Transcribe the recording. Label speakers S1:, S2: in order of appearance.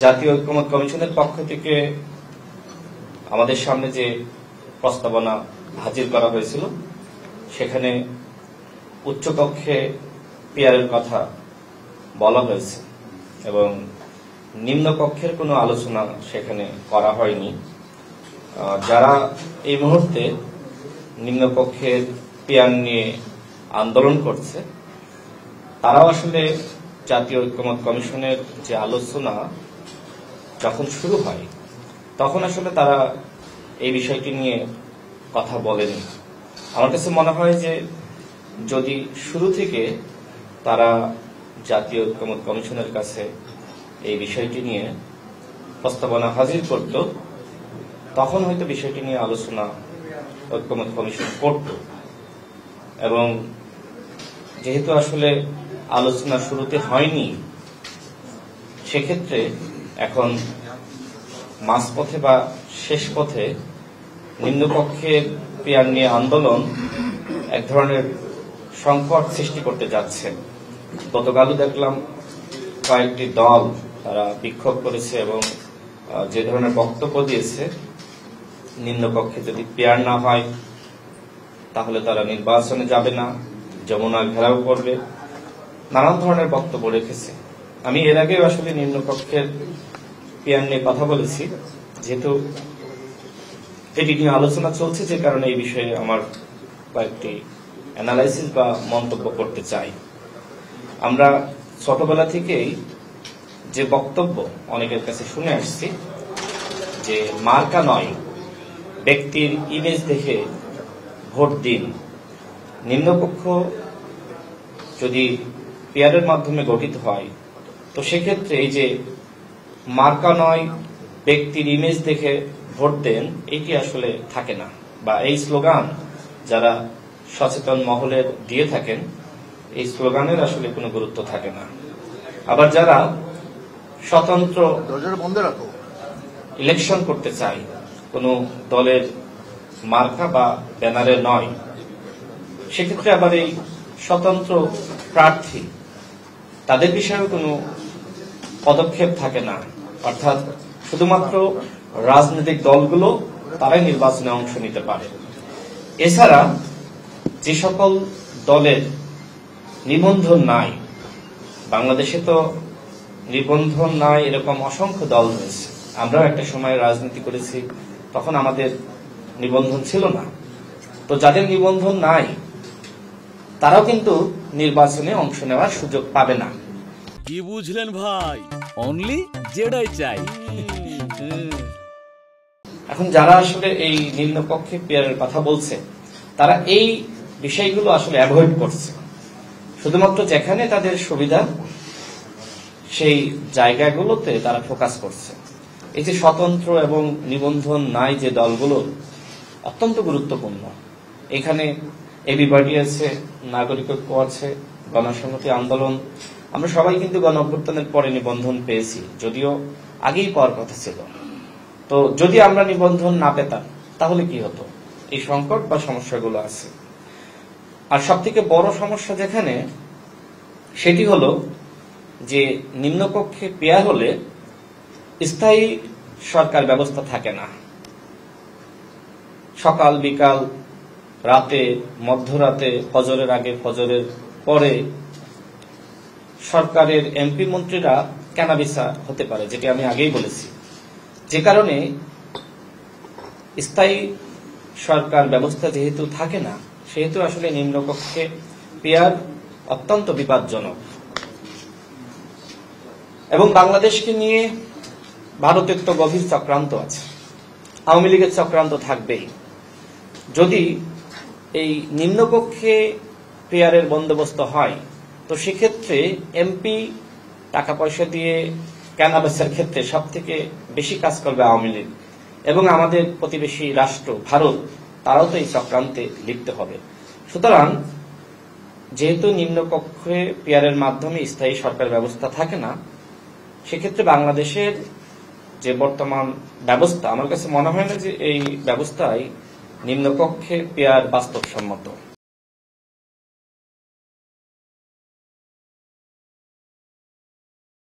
S1: জাতীয় ঐক্যমত্য কমিশনের পক্ষ থেকে আমাদের সামনে যে প্রস্তাবনা হাজির করা হয়েছিল সেখানে উচ্চকক্ষে পিয়ারের কথা বলা হয়েছে এবং নিম্নকক্ষের কোনো আলোচনা সেখানে করা হয়নি। যারা এই মুহূর্তে নিম্নকক্ষের পিয়ার নিয়ে আন্দোলন করছে তারাও আসলে জাতীয় ঐক্যমত্য কমিশনের যে আলোচনা যখন শুরু হয় তখন আসলে তারা এই বিষয়টি নিয়ে কথা বলেনি। আমার কাছে মনে হয় যে যদি শুরু থেকে তারা জাতীয় ঐক্যমত্য কমিশনের কাছে এই বিষয়টি নিয়ে প্রস্তাবনা হাজির করত তখন হয়তো বিষয়টি নিয়ে আলোচনা ঐক্যমত্য কমিশন করত। এবং যেহেতু আসলে আলোচনা শুরুতে হয়নি সেক্ষেত্রে এখন মাঝপথে বা শেষ পথে নিম্নকক্ষের পিয়ার নিয়ে আন্দোলন এক ধরনের সংকট সৃষ্টি করতে যাচ্ছে। গতকালও দেখলাম কয়েকটি দল তারা বিক্ষোভ করেছে এবং যে ধরনের বক্তব্য দিয়েছে নিম্নকক্ষে যদি পিয়ার না হয় তাহলে তারা নির্বাচনে যাবে না, যমুনা ঘেরাও করবে, নানান ধরনের বক্তব্য রেখেছে। আমি এর আগেও আসলে নিম্নকক্ষের পিয়ার নিয়ে কথা বলেছি, যেহেতু এটি নিয়ে আলোচনা চলছে যে কারণে এই বিষয়ে আমার কয়েকটি অ্যানালাইসিস বা মন্তব্য করতে চাই। আমরা ছোটবেলা থেকেই যে বক্তব্য অনেকের কাছে শুনে আসছি যে মার্কা নয় ব্যক্তির ইমেজ দেখে ভোট দিন। নিম্নকক্ষ যদি পিয়ারের মাধ্যমে গঠিত হয় তো সেক্ষেত্রে এই যে মার্কা নয় ব্যক্তির ইমেজ দেখে ভোট দেন এটি আসলে থাকে না, বা এই স্লোগান যারা সচেতন মহলের দিয়ে থাকেন এই স্লোগানের আসলে কোনো গুরুত্ব থাকে না। আবার যারা স্বতন্ত্র ইলেকশন করতে চায় কোনো দলের মার্কা বা ব্যানারে নয় সেক্ষেত্রে আবার এই স্বতন্ত্র প্রার্থী তাদের বিষয়েও কোনো পদক্ষেপ থাকে না, অর্থাৎ শুধুমাত্র রাজনৈতিক দলগুলো তারাই নির্বাচনে অংশ নিতে পারে। এছাড়া যে সকল দলের নিবন্ধন নাই, বাংলাদেশে তো নিবন্ধন নাই এরকম অসংখ্য দল রয়েছে। আমরাও একটা সময় রাজনীতি করেছি, তখন আমাদের নিবন্ধন ছিল না। তো যাদের নিবন্ধন নাই তারাও কিন্তু নির্বাচনে অংশ নেওয়ার সুযোগ পাবে না।
S2: কি বুঝলেন ভাই? অনলি যেটাই চাই।
S1: এখন যারা আসলে এই নিম্নকক্ষে পিয়ারের কথা বলছে তারা এই বিষয়গুলো আসলে অ্যাভয়েড করছে, শুধুমাত্র যেখানে তাদের সুবিধা সেই জায়গাগুলোতে তারা ফোকাস করছে। এই যে স্বতন্ত্র এবং নিবন্ধন নাই যে দলগুলো অত্যন্ত গুরুত্বপূর্ণ। এখানে এবি পার্টি আছে, নাগরিক ঐক্য আছে, গণসংহতি আন্দোলন। আমরা সবাই কিন্তু গণ অভ্যুত্থানের পরে নিবন্ধন পেয়েছি, যদিও আগেই পাওয়ার কথা ছিল। তো যদি আমরা নিবন্ধন না পেতাম তাহলে কি হতো? এই সংকট বা সমস্যাগুলো আছে। আর সব থেকে বড় সমস্যা যেখানে সেটি হলো যে নিম্নকক্ষে পেয়ার হলে স্থায়ী সরকার ব্যবস্থা থাকে না। সকাল বিকাল রাতে মধ্যরাতে ফজরের আগে ফজরের পরে সরকারের এমপি মন্ত্রীরা কেনাবেচা হতে পারে, যেটি আমি আগেই বলেছি। যে কারণে স্থায়ী সরকার ব্যবস্থা যেহেতু থাকে না সেহেতু আসলে নিম্নকক্ষে পিয়ার অত্যন্ত বিপজ্জনক। এবং বাংলাদেশকে নিয়ে ভারতের তো গভীর চক্রান্ত আছে, আওয়ামী লীগের চক্রান্ত থাকবেই। যদি এই নিম্নকক্ষে পিয়ারের বন্দোবস্ত হয় তো সেক্ষেত্রে এমপি টাকা পয়সা দিয়ে কেনাবেচার ক্ষেত্রে সব থেকে বেশি কাজ করবে আওয়ামী লীগ, এবং আমাদের প্রতিবেশী রাষ্ট্র ভারত তারাও তো এই চক্রান্তে লিপ্ত হবে। সুতরাং যেহেতু নিম্নকক্ষে পিয়ারের মাধ্যমে স্থায়ী সরকার ব্যবস্থা থাকে না সেক্ষেত্রে বাংলাদেশের যে বর্তমান ব্যবস্থা আমার কাছে মনে হয় না যে এই ব্যবস্থায় নিম্নকক্ষে পিয়ার বাস্তবসম্মত।